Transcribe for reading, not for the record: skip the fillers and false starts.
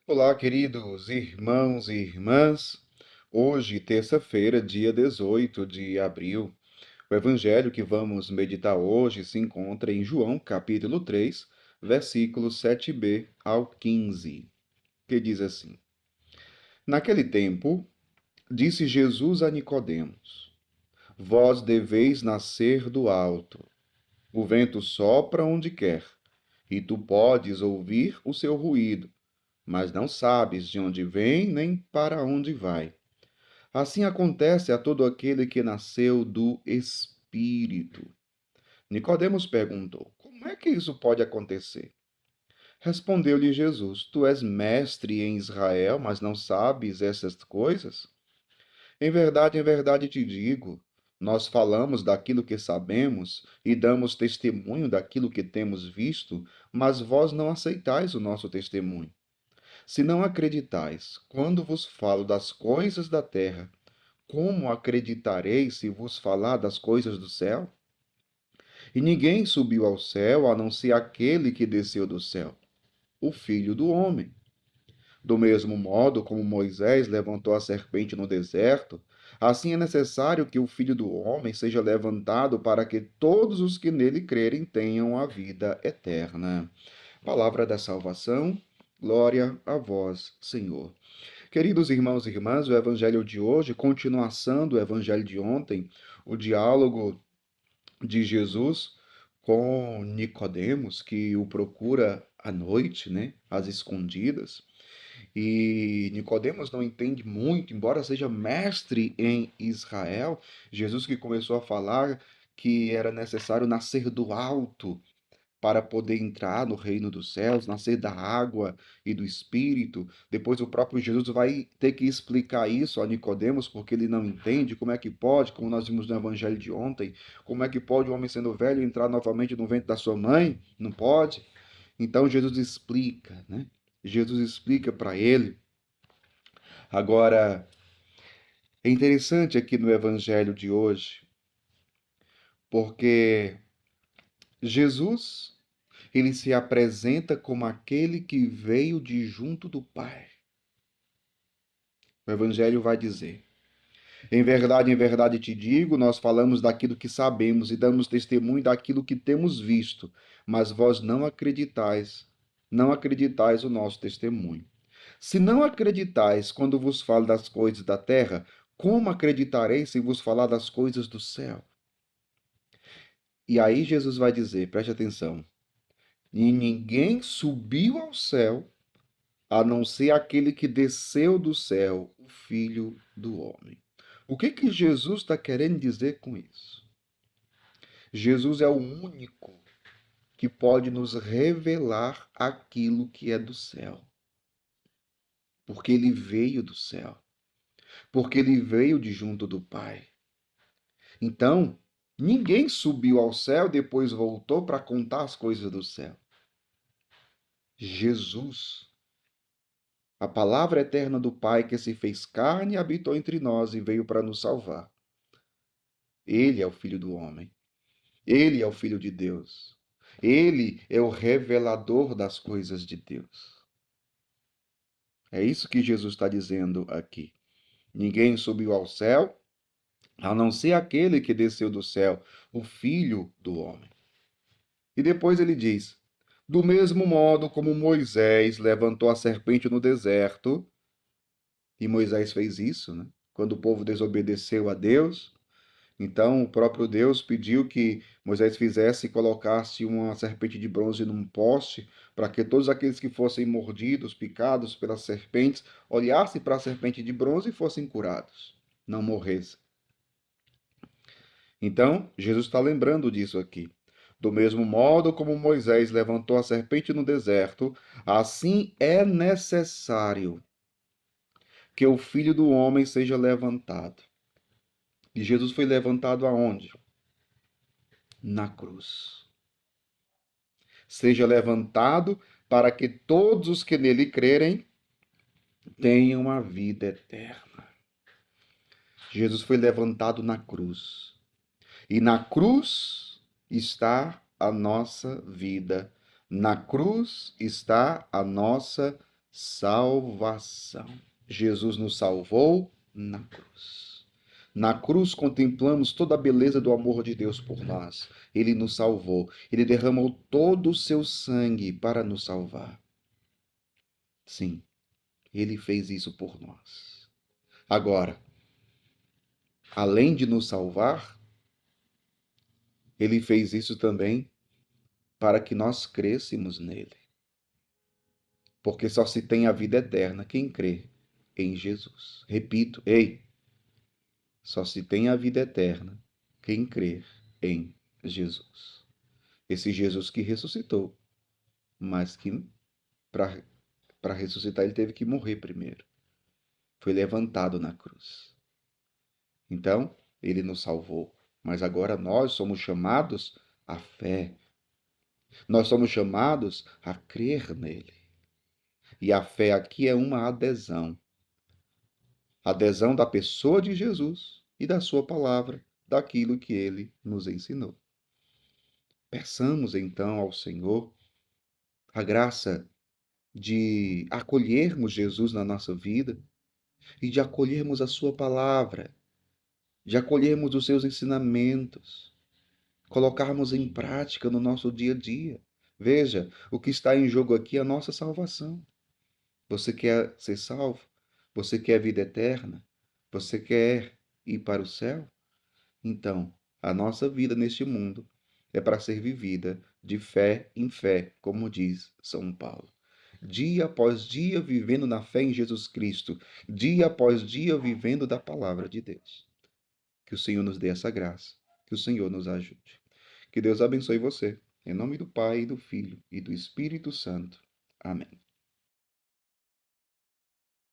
Olá, queridos irmãos e irmãs. Hoje, terça-feira, dia 18 de abril, o evangelho que vamos meditar hoje se encontra em João, capítulo 3, versículos 7b ao 15, que diz assim: Naquele tempo, disse Jesus a Nicodemos: Vós deveis nascer do alto. O vento sopra onde quer, e tu podes ouvir o seu ruído, mas não sabes de onde vem nem para onde vai. Assim acontece a todo aquele que nasceu do Espírito. Nicodemos perguntou: Como é que isso pode acontecer? Respondeu-lhe Jesus: Tu és mestre em Israel, mas não sabes essas coisas? Em verdade te digo, nós falamos daquilo que sabemos e damos testemunho daquilo que temos visto, mas vós não aceitais o nosso testemunho. Se não acreditais, quando vos falo das coisas da terra, como acreditareis se vos falar das coisas do céu? E ninguém subiu ao céu a não ser aquele que desceu do céu, o Filho do Homem. Do mesmo modo como Moisés levantou a serpente no deserto, assim é necessário que o Filho do Homem seja levantado para que todos os que nele crerem tenham a vida eterna. Palavra da salvação, glória a vós, Senhor. Queridos irmãos e irmãs, o evangelho de hoje, continuação do evangelho de ontem, o diálogo de Jesus com Nicodemos, que o procura à noite, né, às escondidas. E Nicodemos não entende muito, embora seja mestre em Israel. Jesus que começou a falar que era necessário nascer do alto para poder entrar no reino dos céus, nascer da água e do Espírito. Depois o próprio Jesus vai ter que explicar isso a Nicodemos, porque ele não entende como é que pode, como nós vimos no evangelho de ontem, como é que pode um homem sendo velho entrar novamente no ventre da sua mãe? Não pode. Então Jesus explica, né? Jesus explica para ele. Agora, é interessante aqui no evangelho de hoje, porque Jesus ele se apresenta como aquele que veio de junto do Pai. O Evangelho vai dizer: em verdade te digo, nós falamos daquilo que sabemos e damos testemunho daquilo que temos visto, mas vós não acreditais o nosso testemunho. Se não acreditais quando vos falo das coisas da terra, como acreditareis se vos falar das coisas do céu? E aí Jesus vai dizer, preste atenção, e ninguém subiu ao céu a não ser aquele que desceu do céu, o Filho do Homem. O que que Jesus está querendo dizer com isso? Jesus é o único que pode nos revelar aquilo que é do céu, porque ele veio do céu, porque ele veio de junto do Pai. Então, ninguém subiu ao céu e depois voltou para contar as coisas do céu. Jesus, a palavra eterna do Pai que se fez carne e habitou entre nós e veio para nos salvar. Ele é o Filho do Homem. Ele é o Filho de Deus. Ele é o revelador das coisas de Deus. É isso que Jesus está dizendo aqui. Ninguém subiu ao céu, a não ser aquele que desceu do céu, o Filho do Homem. E depois ele diz: do mesmo modo como Moisés levantou a serpente no deserto, e Moisés fez isso, né? Quando o povo desobedeceu a Deus, então o próprio Deus pediu que Moisés fizesse e colocasse uma serpente de bronze num poste, para que todos aqueles que fossem mordidos, picados pelas serpentes, olhassem para a serpente de bronze e fossem curados, não morressem. Então, Jesus está lembrando disso aqui. Do mesmo modo como Moisés levantou a serpente no deserto, assim é necessário que o Filho do Homem seja levantado. E Jesus foi levantado aonde? Na cruz. Seja levantado para que todos os que nele crerem tenham a vida eterna. Jesus foi levantado na cruz. E na cruz está a nossa vida. Na cruz está a nossa salvação. Jesus nos salvou na cruz. Na cruz contemplamos toda a beleza do amor de Deus por nós. Ele nos salvou. Ele derramou todo o seu sangue para nos salvar. Sim, ele fez isso por nós. Agora, além de nos salvar, ele fez isso também para que nós crêssemos nele. Porque só se tem a vida eterna quem crê em Jesus. Repito, ei, só se tem a vida eterna quem crer em Jesus. Esse Jesus que ressuscitou, mas que para ressuscitar ele teve que morrer primeiro. Foi levantado na cruz. Então, ele nos salvou, mas agora nós somos chamados à fé. Nós somos chamados a crer nele. E a fé aqui é uma adesão. Adesão da pessoa de Jesus e da sua palavra, daquilo que ele nos ensinou. Peçamos então ao Senhor a graça de acolhermos Jesus na nossa vida e de acolhermos a sua palavra, de acolhermos os seus ensinamentos, colocarmos em prática no nosso dia a dia. Veja, o que está em jogo aqui é a nossa salvação. Você quer ser salvo? Você quer vida eterna? Você quer ir para o céu? Então, a nossa vida neste mundo é para ser vivida de fé em fé, como diz São Paulo. Dia após dia vivendo na fé em Jesus Cristo, dia após dia vivendo da palavra de Deus. Que o Senhor nos dê essa graça, que o Senhor nos ajude. Que Deus abençoe você. Em nome do Pai, do Filho e do Espírito Santo. Amém.